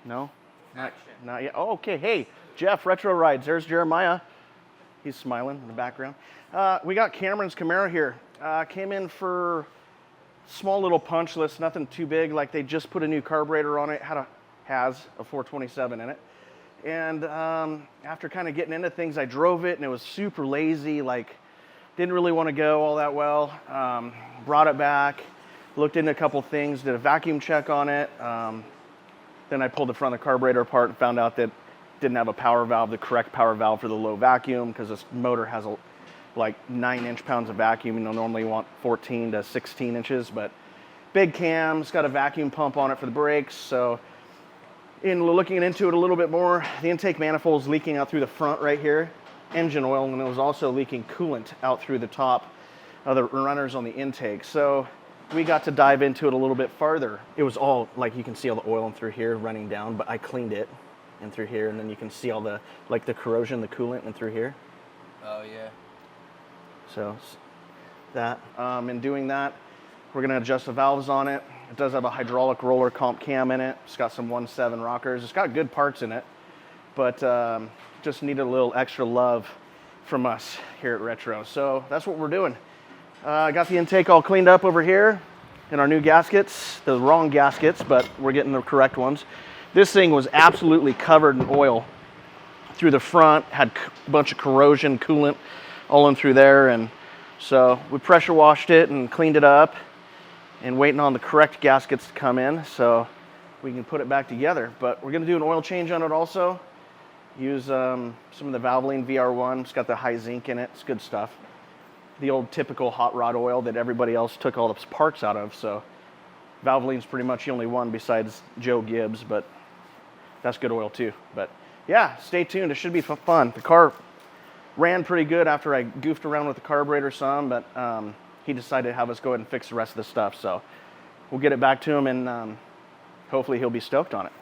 No? Action. Not yet. Oh, okay. Hey, Jeff, Retro Rides. There's Jeremiah. He's smiling in the background. We got Cameron's Camaro here. Came in for small little punch list, nothing too big. Like they just put a new carburetor on it. Has a 427 in it. And after kind of getting into things, I drove it and it was super lazy. Like didn't really want to go all that well. Brought it back, looked into a couple things, did a vacuum check on it. Then I pulled the front of the carburetor apart and found out that it didn't have a power valve, the correct power valve for the low vacuum, because this motor has like 9 inch-pounds of vacuum. You normally want 14 to 16 inches, but big cam. It's got a vacuum pump on it for the brakes. So in looking into it a little bit more, the intake manifold is leaking out through the front right here, engine oil, and it was also leaking coolant out through the top of the runners on the intake. So we got to dive into it a little bit farther. It was all, like you can see all the oil in through here running down, but I cleaned it in through here, and then you can see all the, like the corrosion, the coolant in through here. Oh yeah. So that, in doing that, we're gonna adjust the valves on it. It does have a hydraulic roller comp cam in it. It's got some 1.7 rockers. It's got good parts in it, but just needed a little extra love from us here at Retro. So that's what we're doing. I got the intake all cleaned up over here in our new gaskets, the wrong gaskets, but we're getting the correct ones. This thing was absolutely covered in oil through the front, had a bunch of corrosion, coolant all in through there, and so we pressure washed it and cleaned it up and waiting on the correct gaskets to come in so we can put it back together. But we're gonna do an oil change on it also. Use some of the Valvoline VR1. It's got the high zinc in it. It's good stuff. The old typical hot rod oil that everybody else took all the parts out of. So Valvoline's pretty much the only one besides Joe Gibbs, but that's good oil too. But yeah, stay tuned. It should be fun. The car ran pretty good after I goofed around with the carburetor some, but he decided to have us go ahead and fix the rest of the stuff. So we'll get it back to him, and hopefully he'll be stoked on it.